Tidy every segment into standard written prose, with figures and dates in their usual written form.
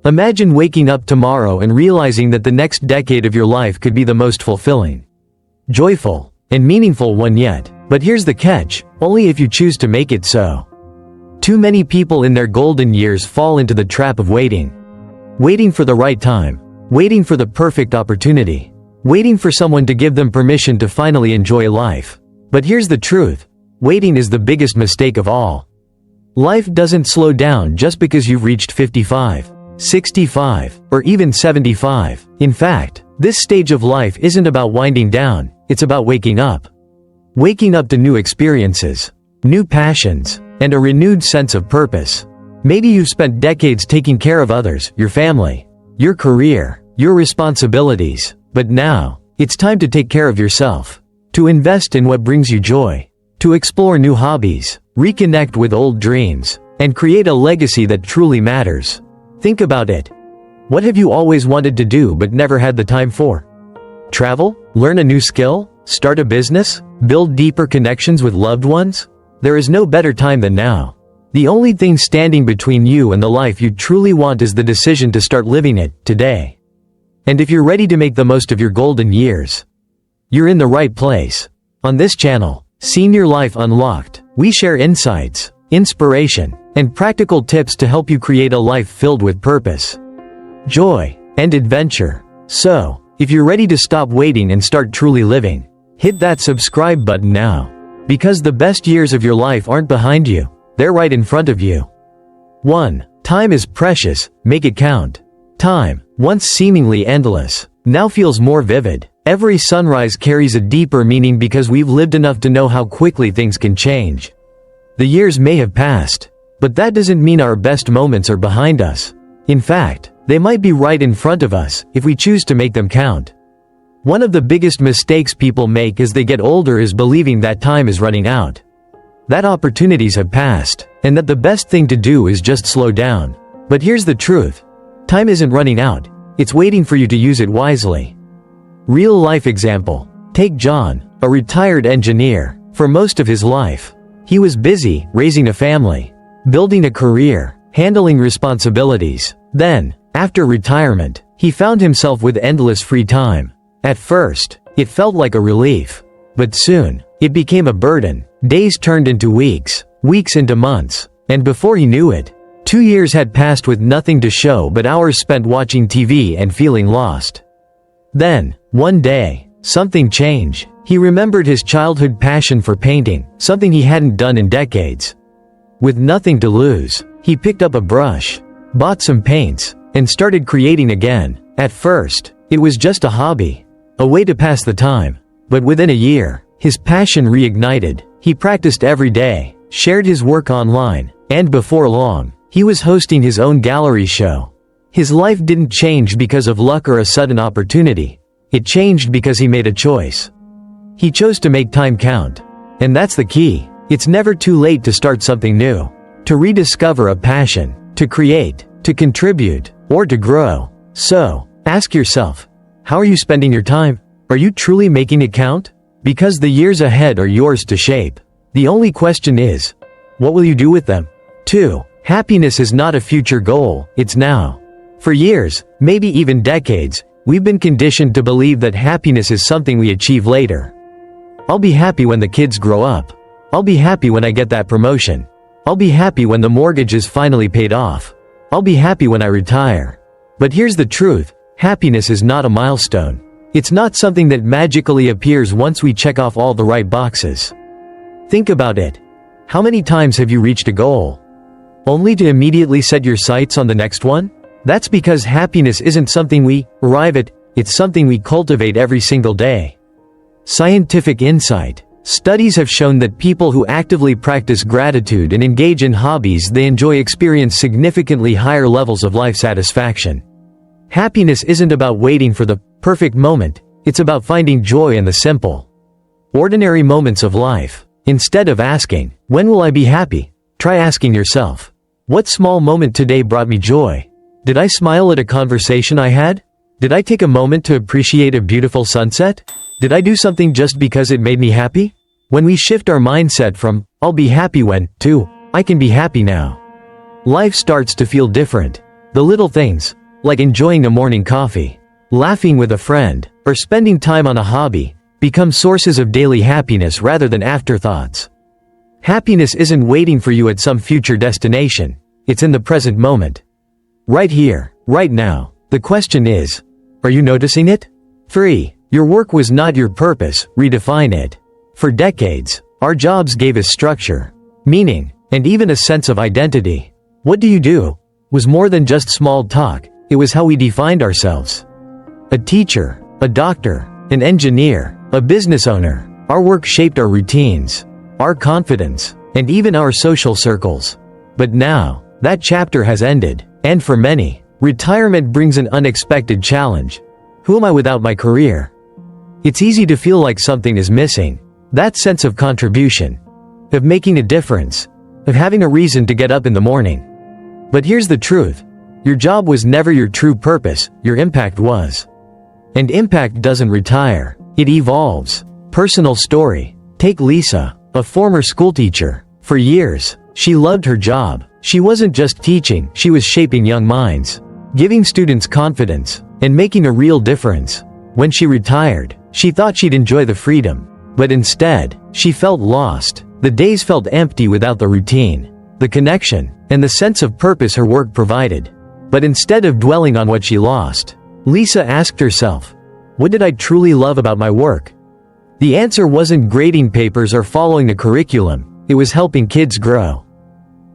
Imagine waking up tomorrow and realizing that the next decade of your life could be the most fulfilling, joyful, and meaningful one yet. But here's the catch, only if you choose to make it so. Too many people in their golden years fall into the trap of waiting. Waiting for the right time. Waiting for the perfect opportunity. Waiting for someone to give them permission to finally enjoy life. But here's the truth. Waiting is the biggest mistake of all. Life doesn't slow down just because you've reached 55, 65, or even 75. In fact, this stage of life isn't about winding down, it's about waking up. Waking up to new experiences, new passions, and a renewed sense of purpose. Maybe you've spent decades taking care of others, your family, your career, your responsibilities, but now, it's time to take care of yourself. To invest in what brings you joy. To explore new hobbies, reconnect with old dreams, and create a legacy that truly matters. Think about it. What have you always wanted to do but never had the time for? Travel? Learn a new skill? Start a business? Build deeper connections with loved ones? There is no better time than now. The only thing standing between you and the life you truly want is the decision to start living it, today. And if you're ready to make the most of your golden years, you're in the right place. On this channel, Senior Life Unlocked, we share insights, inspiration, and practical tips to help you create a life filled with purpose, joy, and adventure. So, if you're ready to stop waiting and start truly living, hit that subscribe button now. Because the best years of your life aren't behind you, they're right in front of you. 1. Time is precious, make it count. Time, once seemingly endless, now feels more vivid. Every sunrise carries a deeper meaning because we've lived enough to know how quickly things can change. The years may have passed, but that doesn't mean our best moments are behind us. In fact, they might be right in front of us, if we choose to make them count. One of the biggest mistakes people make as they get older is believing that time is running out. That opportunities have passed, and that the best thing to do is just slow down. But here's the truth. Time isn't running out, it's waiting for you to use it wisely. Real life example. Take John, a retired engineer. For most of his life, he was busy, raising a family, building a career, handling responsibilities. Then, after retirement, he found himself with endless free time. At first, it felt like a relief. But soon, it became a burden. Days turned into weeks, weeks into months, and before he knew it, 2 years had passed with nothing to show but hours spent watching TV and feeling lost. Then, one day, something changed. He remembered his childhood passion for painting, something he hadn't done in decades. With nothing to lose, he picked up a brush, bought some paints, and started creating again. At first, it was just a hobby, a way to pass the time. But within a year, his passion reignited. He practiced every day, shared his work online, and before long, he was hosting his own gallery show. His life didn't change because of luck or a sudden opportunity. It changed because he made a choice. He chose to make time count. And that's the key. It's never too late to start something new, to rediscover a passion, to create, to contribute, or to grow. So, ask yourself, how are you spending your time? Are you truly making it count? Because the years ahead are yours to shape. The only question is, what will you do with them? 2. Happiness is not a future goal, it's now. For years, maybe even decades, we've been conditioned to believe that happiness is something we achieve later. I'll be happy when the kids grow up. I'll be happy when I get that promotion. I'll be happy when the mortgage is finally paid off. I'll be happy when I retire. But here's the truth, happiness is not a milestone. It's not something that magically appears once we check off all the right boxes. Think about it. How many times have you reached a goal, only to immediately set your sights on the next one? That's because happiness isn't something we arrive at, it's something we cultivate every single day. Scientific insight. Studies have shown that people who actively practice gratitude and engage in hobbies they enjoy experience significantly higher levels of life satisfaction. Happiness isn't about waiting for the perfect moment, it's about finding joy in the simple, ordinary moments of life. Instead of asking, when will I be happy? Try asking yourself, what small moment today brought me joy? Did I smile at a conversation I had? Did I take a moment to appreciate a beautiful sunset? Did I do something just because it made me happy? When we shift our mindset from, I'll be happy when, to, I can be happy now, life starts to feel different. The little things, like enjoying a morning coffee, laughing with a friend, or spending time on a hobby, become sources of daily happiness rather than afterthoughts. Happiness isn't waiting for you at some future destination, it's in the present moment. Right here, right now. The question is, are you noticing it? 3. Your work was not your purpose, redefine it. For decades, our jobs gave us structure, meaning, and even a sense of identity. What do you do? Was more than just small talk, it was how we defined ourselves. A teacher, a doctor, an engineer, a business owner. Our work shaped our routines, our confidence, and even our social circles. But now, that chapter has ended, and for many, retirement brings an unexpected challenge. Who am I without my career? It's easy to feel like something is missing. That sense of contribution, of making a difference, of having a reason to get up in the morning. But here's the truth. Your job was never your true purpose, your impact was. And impact doesn't retire, it evolves. Personal story. Take Lisa, a former schoolteacher. For years, she loved her job. She wasn't just teaching, she was shaping young minds, giving students confidence, and making a real difference. When she retired, she thought she'd enjoy the freedom. But instead, she felt lost. The days felt empty without the routine, the connection, and the sense of purpose her work provided. But instead of dwelling on what she lost, Lisa asked herself, what did I truly love about my work? The answer wasn't grading papers or following a curriculum, it was helping kids grow.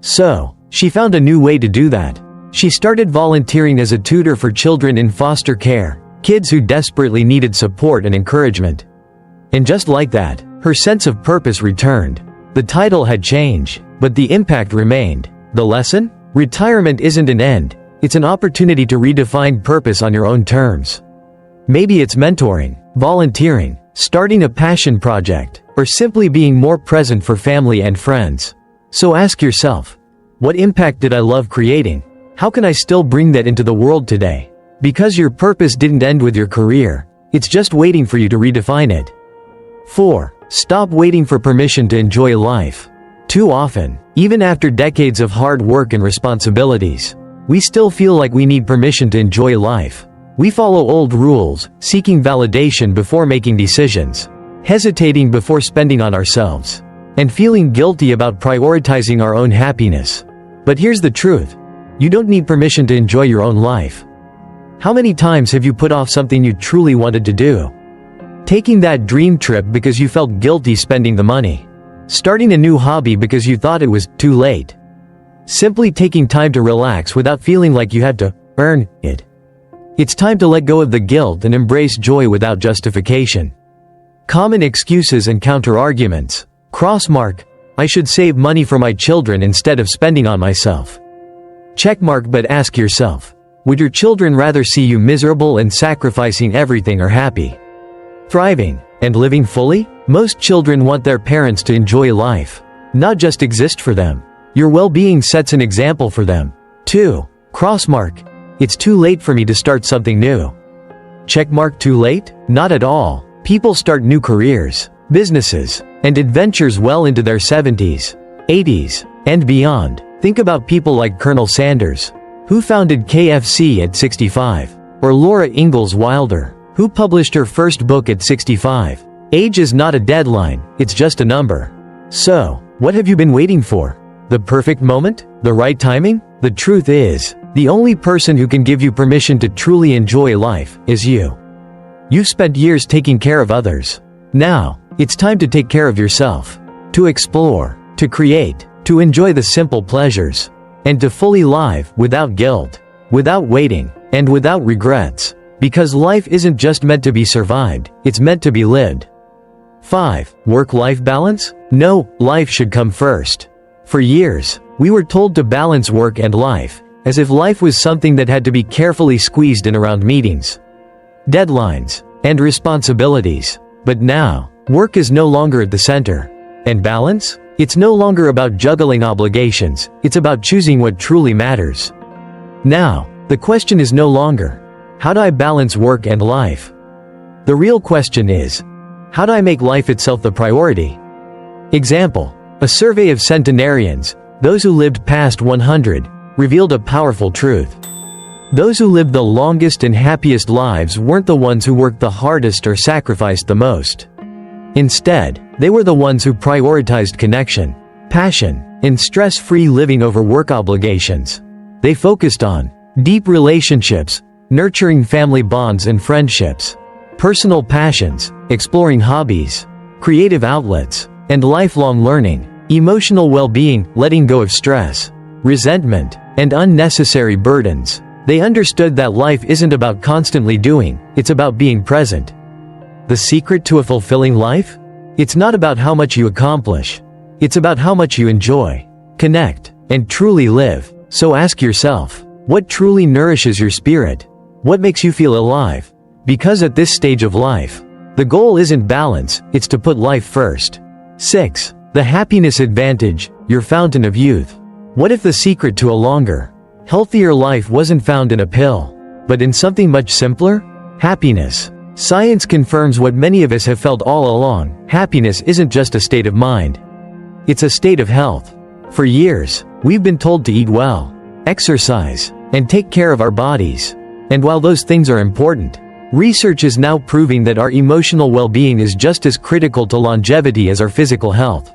So, she found a new way to do that. She started volunteering as a tutor for children in foster care, kids who desperately needed support and encouragement. And just like that, her sense of purpose returned. The title had changed, but the impact remained. The lesson? Retirement isn't an end, it's an opportunity to redefine purpose on your own terms. Maybe it's mentoring, volunteering, starting a passion project, or simply being more present for family and friends. So ask yourself, what impact did I love creating? How can I still bring that into the world today? Because your purpose didn't end with your career, it's just waiting for you to redefine it. 4. Stop waiting for permission to enjoy life. Too often, even after decades of hard work and responsibilities, we still feel like we need permission to enjoy life. We follow old rules, seeking validation before making decisions, hesitating before spending on ourselves, and feeling guilty about prioritizing our own happiness. But here's the truth. You don't need permission to enjoy your own life. How many times have you put off something you truly wanted to do? Taking that dream trip because you felt guilty spending the money. Starting a new hobby because you thought it was too late. Simply taking time to relax without feeling like you had to earn it. It's time to let go of the guilt and embrace joy without justification. Common excuses and counter-arguments. Crossmark, I should save money for my children instead of spending on myself. Checkmark, but ask yourself, would your children rather see you miserable and sacrificing everything or happy, thriving, and living fully? Most children want their parents to enjoy life, not just exist for them. Your well-being sets an example for them. 2. Crossmark, it's too late for me to start something new. Checkmark, too late? Not at all. People start new careers, businesses, and adventures well into their 70s, 80s, and beyond. Think about people like Colonel Sanders, who founded KFC at 65, or Laura Ingalls Wilder, who published her first book at 65. Age is not a deadline, it's just a number. So, what have you been waiting for? The perfect moment? The right timing? The truth is, the only person who can give you permission to truly enjoy life is you. You've spent years taking care of others. Now, it's time to take care of yourself. To explore, to create, to enjoy the simple pleasures, and to fully live without guilt, without waiting, and without regrets. Because life isn't just meant to be survived, it's meant to be lived. 5. Work-life balance? No, life should come first. For years, we were told to balance work and life, as if life was something that had to be carefully squeezed in around meetings, deadlines, and responsibilities. But now, work is no longer at the center. And balance? It's no longer about juggling obligations, it's about choosing what truly matters. Now, the question is no longer, how do I balance work and life? The real question is, how do I make life itself the priority? Example, a survey of centenarians, those who lived past 100, revealed a powerful truth. Those who lived the longest and happiest lives weren't the ones who worked the hardest or sacrificed the most. Instead, they were the ones who prioritized connection, passion, and stress-free living over work obligations. They focused on deep relationships, nurturing family bonds and friendships, personal passions, exploring hobbies, creative outlets, and lifelong learning, emotional well-being, letting go of stress, resentment, and unnecessary burdens. They understood that life isn't about constantly doing, it's about being present. The secret to a fulfilling life? It's not about how much you accomplish. It's about how much you enjoy, connect, and truly live. So ask yourself, what truly nourishes your spirit? What makes you feel alive? Because at this stage of life, the goal isn't balance, it's to put life first. 6. The happiness advantage, your fountain of youth. What if the secret to a longer, healthier life wasn't found in a pill, but in something much simpler? Happiness. Science confirms what many of us have felt all along. Happiness isn't just a state of mind. It's a state of health. For years, we've been told to eat well, exercise, and take care of our bodies. And while those things are important, research is now proving that our emotional well-being is just as critical to longevity as our physical health.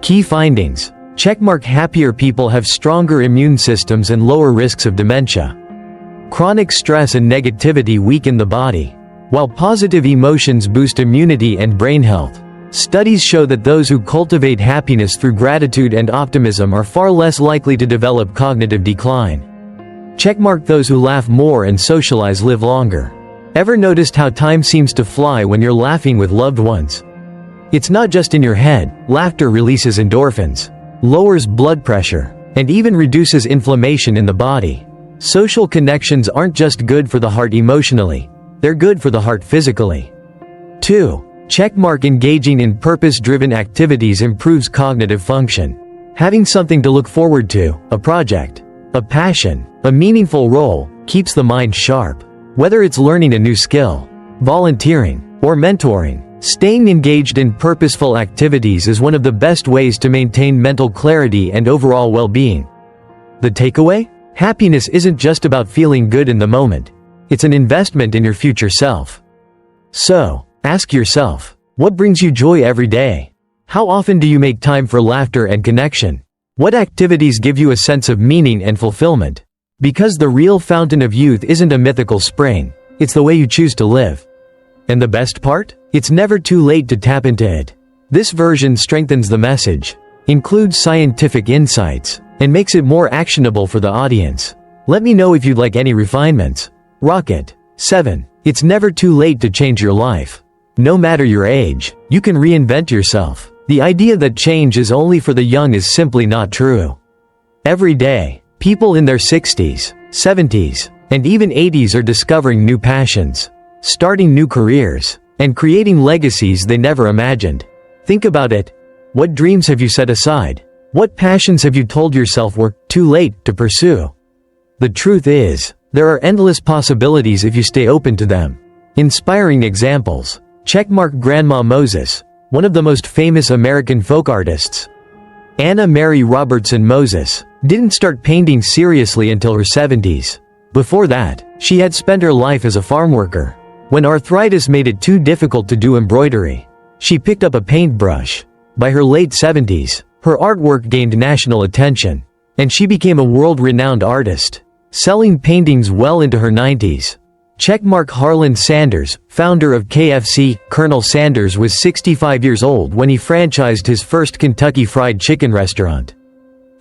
Key findings. Checkmark. Happier people have stronger immune systems and lower risks of dementia. Chronic stress and negativity weaken the body, while positive emotions boost immunity and brain health. Studies show that those who cultivate happiness through gratitude and optimism are far less likely to develop cognitive decline. Checkmark. Those who laugh more and socialize live longer. Ever noticed how time seems to fly when you're laughing with loved ones? It's not just in your head. Laughter releases endorphins, lowers blood pressure, and even reduces inflammation in the body. Social connections aren't just good for the heart emotionally, they're good for the heart physically. 2. Checkmark. Engaging in purpose-driven activities improves cognitive function. Having something to look forward to, a project, a passion, a meaningful role, keeps the mind sharp. Whether it's learning a new skill, volunteering, or mentoring, staying engaged in purposeful activities is one of the best ways to maintain mental clarity and overall well-being. The takeaway? Happiness isn't just about feeling good in the moment. It's an investment in your future self. So, ask yourself, what brings you joy every day? How often do you make time for laughter and connection? What activities give you a sense of meaning and fulfillment? Because the real fountain of youth isn't a mythical spring, it's the way you choose to live. And the best part? It's never too late to tap into it. This version strengthens the message, includes scientific insights, and makes it more actionable for the audience. Let me know if you'd like any refinements. Rocket. 7. It's never too late to change your life. No matter your age, you can reinvent yourself. The idea that change is only for the young is simply not true. Every day, people in their 60s, 70s, and even 80s are discovering new passions, starting new careers, and creating legacies they never imagined. Think about it. What dreams have you set aside? What passions have you told yourself were too late to pursue? The truth is, there are endless possibilities if you stay open to them. Inspiring examples. Checkmark. Grandma Moses, one of the most famous American folk artists. Anna Mary Robertson Moses didn't start painting seriously until her 70s. Before that, she had spent her life as a farm worker. When arthritis made it too difficult to do embroidery, she picked up a paintbrush. By her late 70s, her artwork gained national attention, and she became a world-renowned artist, selling paintings well into her 90s. Checkmark. Harlan Sanders, founder of KFC. Colonel Sanders was 65 years old when he franchised his first Kentucky Fried Chicken restaurant.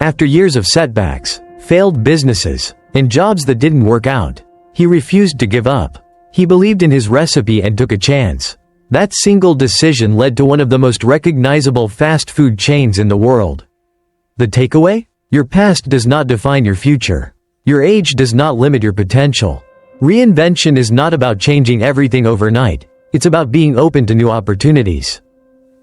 After years of setbacks, failed businesses, and jobs that didn't work out, he refused to give up. He believed in his recipe and took a chance. That single decision led to one of the most recognizable fast food chains in the world. The takeaway? Your past does not define your future. Your age does not limit your potential. Reinvention is not about changing everything overnight. It's about being open to new opportunities,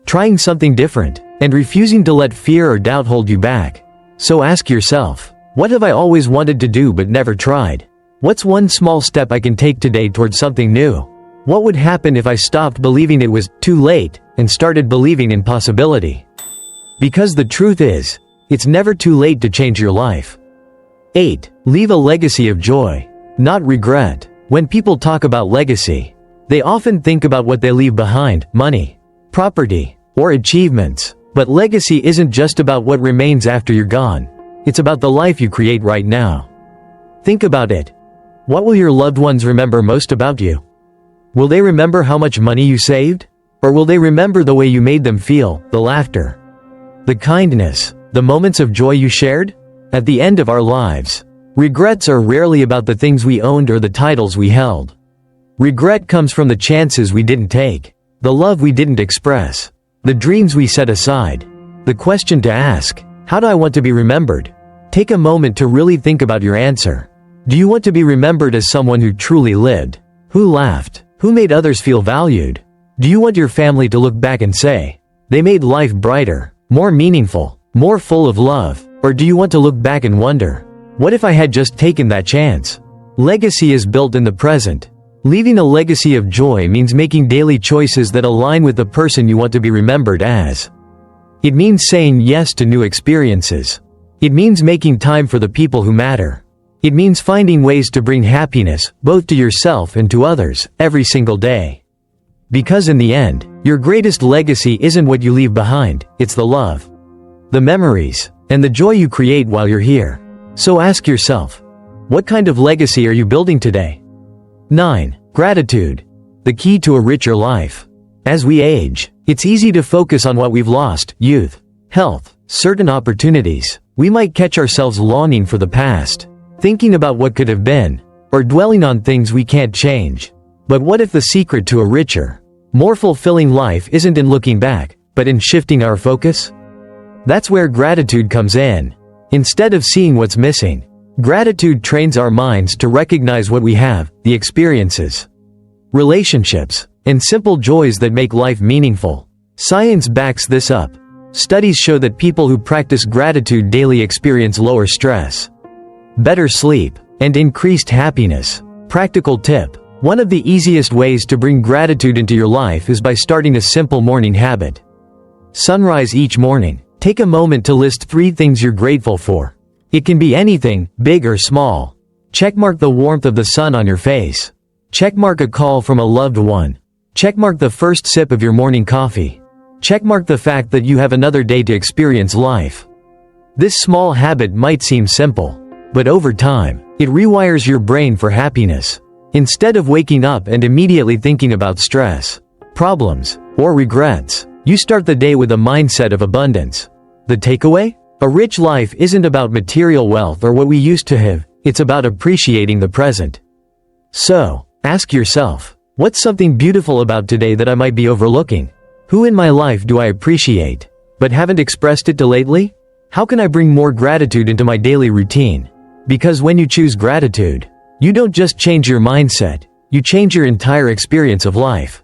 trying something different, and refusing to let fear or doubt hold you back. So ask yourself, what have I always wanted to do but never tried? What's one small step I can take today towards something new? What would happen if I stopped believing it was too late and started believing in possibility? Because the truth is, it's never too late to change your life. 8. Leave a legacy of joy. not regret. When people talk about legacy, they often think about what they leave behind, money, property, or achievements. But legacy isn't just about what remains after you're gone. It's about the life you create right now. Think about it. What will your loved ones remember most about you? Will they remember how much money you saved? Or will they remember the way you made them feel, the laughter, the kindness, the moments of joy you shared? At the end of our lives, regrets are rarely about the things we owned or the titles we held. Regret comes from the chances we didn't take, the love we didn't express, the dreams we set aside. The question to ask, how do I want to be remembered? Take a moment to really think about your answer. Do you want to be remembered as someone who truly lived, who laughed, who made others feel valued? Do you want your family to look back and say, they made life brighter, more meaningful, more full of love? Or do you want to look back and wonder, what if I had just taken that chance? Legacy is built in the present. Leaving a legacy of joy means making daily choices that align with the person you want to be remembered as. It means saying yes to new experiences. It means making time for the people who matter. It means finding ways to bring happiness, both to yourself and to others, every single day. Because in the end, your greatest legacy isn't what you leave behind, it's the love, the memories, and the joy you create while you're here. So ask yourself, what kind of legacy are you building today? 9. Gratitude. The key to a richer life. As we age, it's easy to focus on what we've lost, youth, health, certain opportunities. We might catch ourselves longing for the past, thinking about what could have been, or dwelling on things we can't change. But what if the secret to a richer, more fulfilling life isn't in looking back, but in shifting our focus? That's where gratitude comes in. Instead of seeing what's missing, gratitude trains our minds to recognize what we have, the experiences, relationships, and simple joys that make life meaningful. Science backs this up. Studies show that people who practice gratitude daily experience lower stress, better sleep, and increased happiness. Practical tip. One of the easiest ways to bring gratitude into your life is by starting a simple morning habit. Sunrise each morning. Take a moment to list 3 things you're grateful for. It can be anything, big or small. Checkmark the warmth of the sun on your face. Checkmark a call from a loved one. Checkmark the first sip of your morning coffee. Checkmark the fact that you have another day to experience life. This small habit might seem simple, but over time, it rewires your brain for happiness. Instead of waking up and immediately thinking about stress, problems, or regrets, you start the day with a mindset of abundance. The takeaway? A rich life isn't about material wealth or what we used to have, it's about appreciating the present. So, ask yourself, what's something beautiful about today that I might be overlooking? Who in my life do I appreciate, but haven't expressed it to lately? How can I bring more gratitude into my daily routine? Because when you choose gratitude, you don't just change your mindset, you change your entire experience of life.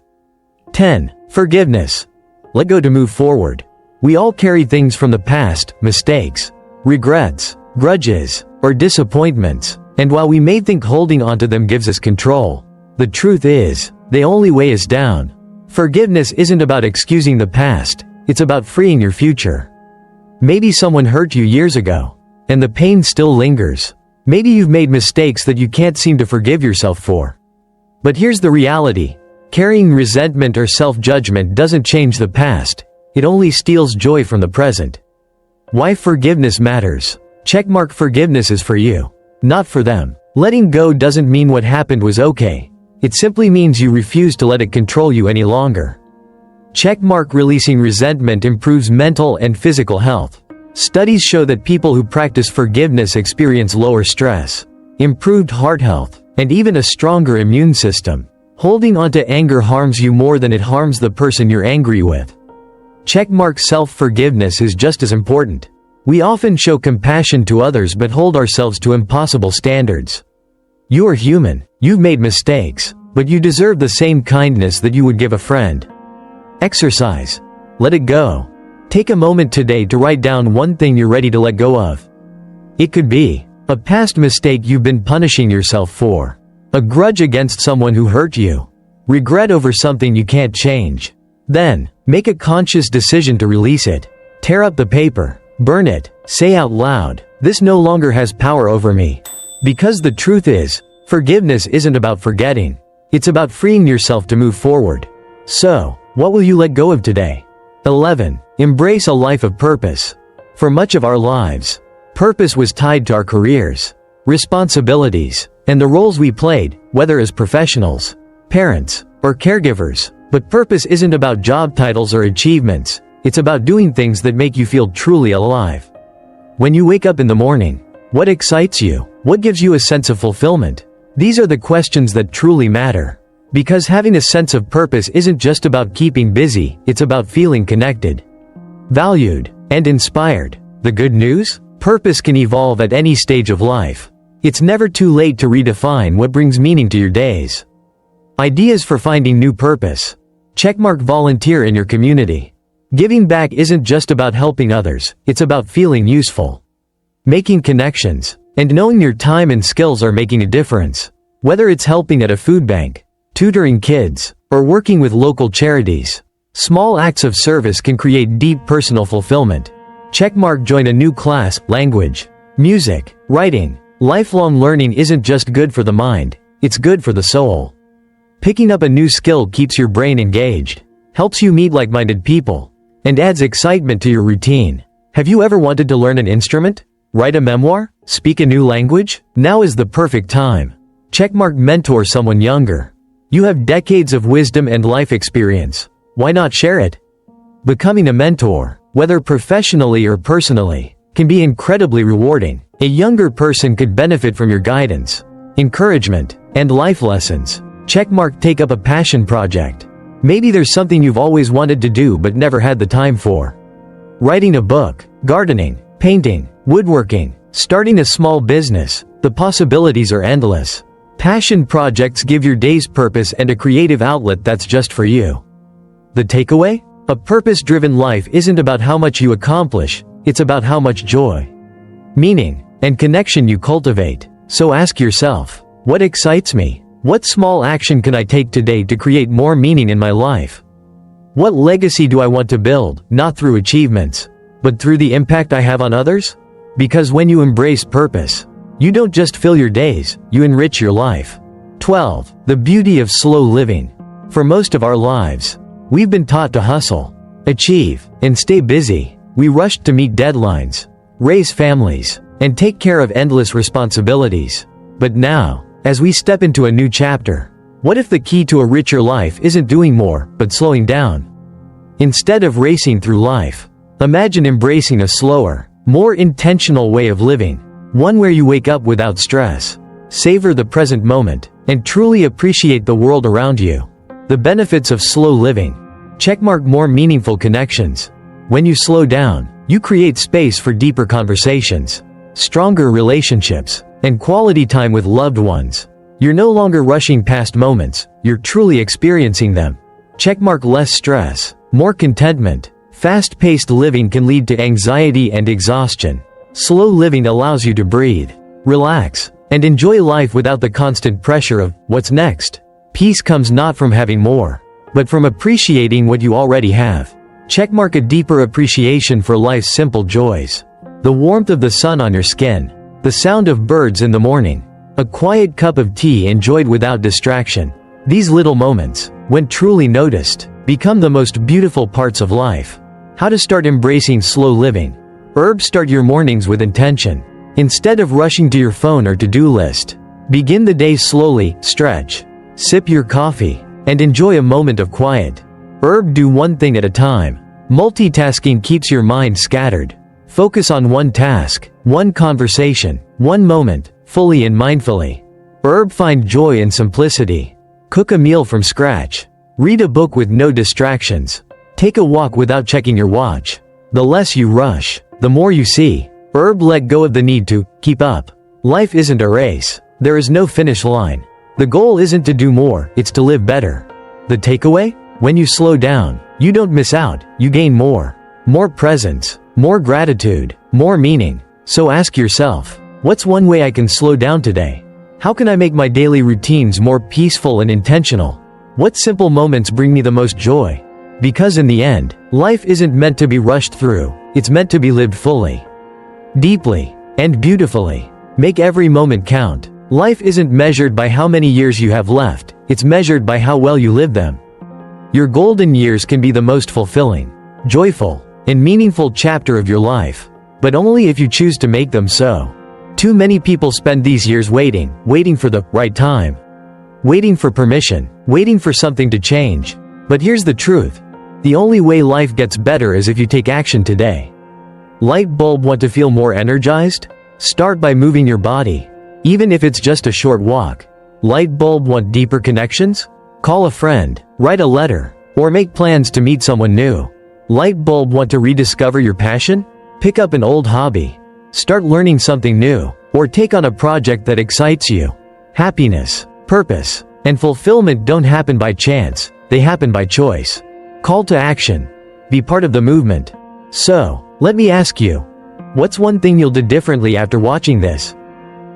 10. Forgiveness. Let go to move forward. We all carry things from the past, mistakes, regrets, grudges, or disappointments, and while we may think holding onto them gives us control, the truth is, they only weigh us down. Forgiveness isn't about excusing the past, it's about freeing your future. Maybe someone hurt you years ago, and the pain still lingers. Maybe you've made mistakes that you can't seem to forgive yourself for. But here's the reality. Carrying resentment or self-judgment doesn't change the past, it only steals joy from the present. Why forgiveness matters. Checkmark forgiveness is for you, not for them. Letting go doesn't mean what happened was okay. It simply means you refuse to let it control you any longer. Checkmark releasing resentment improves mental and physical health. Studies show that people who practice forgiveness experience lower stress, improved heart health, and even a stronger immune system. Holding onto anger harms you more than it harms the person you're angry with. Checkmark self-forgiveness is just as important. We often show compassion to others but hold ourselves to impossible standards. You are human, you've made mistakes, but you deserve the same kindness that you would give a friend. Exercise. Let it go. Take a moment today to write down one thing you're ready to let go of. It could be a past mistake you've been punishing yourself for, a grudge against someone who hurt you, regret over something you can't change. Then, make a conscious decision to release it. Tear up the paper, burn it, say out loud, "This no longer has power over me." Because the truth is, Forgiveness isn't about forgetting. It's about freeing yourself to move forward. So, what will you let go of today? 11. Embrace a life of purpose. For much of our lives, purpose was tied to our careers, responsibilities, and the roles we played, whether as professionals, parents, or caregivers. But purpose isn't about job titles or achievements. It's about doing things that make you feel truly alive. When you wake up in the morning, what excites you? What gives you a sense of fulfillment? These are the questions that truly matter. Because having a sense of purpose isn't just about keeping busy, it's about feeling connected, valued, and inspired. The good news? Purpose can evolve at any stage of life. It's never too late to redefine what brings meaning to your days. Ideas for finding new purpose. Checkmark volunteer in your community. Giving back isn't just about helping others, it's about feeling useful, making connections, and knowing your time and skills are making a difference. Whether it's helping at a food bank, tutoring kids, or working with local charities, small acts of service can create deep personal fulfillment. Checkmark join a new class. Language, music, writing. Lifelong learning isn't just good for the mind, it's good for the soul. Picking up a new skill keeps your brain engaged, helps you meet like-minded people, and adds excitement to your routine. Have you ever wanted to learn an instrument? Write a memoir? Speak a new language? Now is the perfect time. Checkmark mentor someone younger. You have decades of wisdom and life experience. Why not share it? Becoming a mentor, whether professionally or personally, can be incredibly rewarding. A younger person could benefit from your guidance, encouragement, and life lessons. Checkmark take up a passion project. Maybe there's something you've always wanted to do but never had the time for. Writing a book, gardening, painting, woodworking, starting a small business. The possibilities are endless. Passion projects give your days purpose and a creative outlet that's just for you. The takeaway? A purpose-driven life isn't about how much you accomplish, it's about how much joy, meaning, and connection you cultivate. So ask yourself, what excites me? What small action can I take today to create more meaning in my life? What legacy do I want to build, not through achievements, but through the impact I have on others? Because when you embrace purpose, you don't just fill your days, you enrich your life. 12. The beauty of slow living. For most of our lives, we've been taught to hustle, achieve, and stay busy. We rushed to meet deadlines, raise families, and take care of endless responsibilities. But now, as we step into a new chapter, what if the key to a richer life isn't doing more, but slowing down? Instead of racing through life, imagine embracing a slower, more intentional way of living, one where you wake up without stress, savor the present moment, and truly appreciate the world around you. The benefits of slow living. Checkmark more meaningful connections. When you slow down, you create space for deeper conversations, stronger relationships, and quality time with loved ones. You're no longer rushing past moments, you're truly experiencing them. Checkmark less stress, more contentment. Fast-paced living can lead to anxiety and exhaustion. Slow living allows you to breathe, relax, and enjoy life without the constant pressure of, what's next? Peace comes not from having more, but from appreciating what you already have. Checkmark a deeper appreciation for life's simple joys. The warmth of the sun on your skin, the sound of birds in the morning, a quiet cup of tea enjoyed without distraction. These little moments, when truly noticed, become the most beautiful parts of life. How to start embracing slow living. Start your mornings with intention. Instead of rushing to your phone or to-do list, begin the day slowly, stretch, sip your coffee, and enjoy a moment of quiet. Do one thing at a time. Multitasking keeps your mind scattered. Focus on one task, one conversation, one moment, fully and mindfully. Find joy in simplicity. Cook a meal from scratch. Read a book with no distractions. Take a walk without checking your watch. The less you rush, the more you see. Let go of the need to keep up. Life isn't a race. There is no finish line. The goal isn't to do more, it's to live better. The takeaway? When you slow down, you don't miss out, you gain more. More presence, more gratitude, more meaning. So ask yourself, what's one way I can slow down today? How can I make my daily routines more peaceful and intentional? What simple moments bring me the most joy? Because in the end, life isn't meant to be rushed through, it's meant to be lived fully, deeply, and beautifully. Make every moment count. Life isn't measured by how many years you have left, it's measured by how well you live them. Your golden years can be the most fulfilling, joyful, and meaningful chapter of your life, but only if you choose to make them so. Too many people spend these years waiting for the right time, waiting for permission, waiting for something to change. But here's the truth. The only way life gets better is if you take action today. Light bulb, want to feel more energized? Start by moving your body, even if it's just a short walk. Light bulb, want deeper connections? Call a friend, write a letter, or make plans to meet someone new. Light bulb, want to rediscover your passion? Pick up an old hobby, start learning something new, or take on a project that excites you. Happiness, purpose, and fulfillment don't happen by chance, they happen by choice. Call to action. Be part of the movement. So, let me ask you, what's one thing you'll do differently after watching this?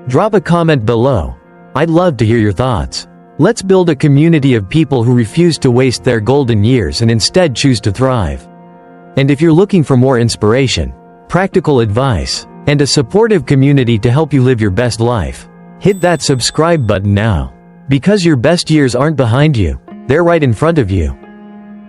Drop a comment below. I'd love to hear your thoughts. Let's build a community of people who refuse to waste their golden years and instead choose to thrive. And if you're looking for more inspiration, practical advice, and a supportive community to help you live your best life, hit that subscribe button now. Because your best years aren't behind you, they're right in front of you.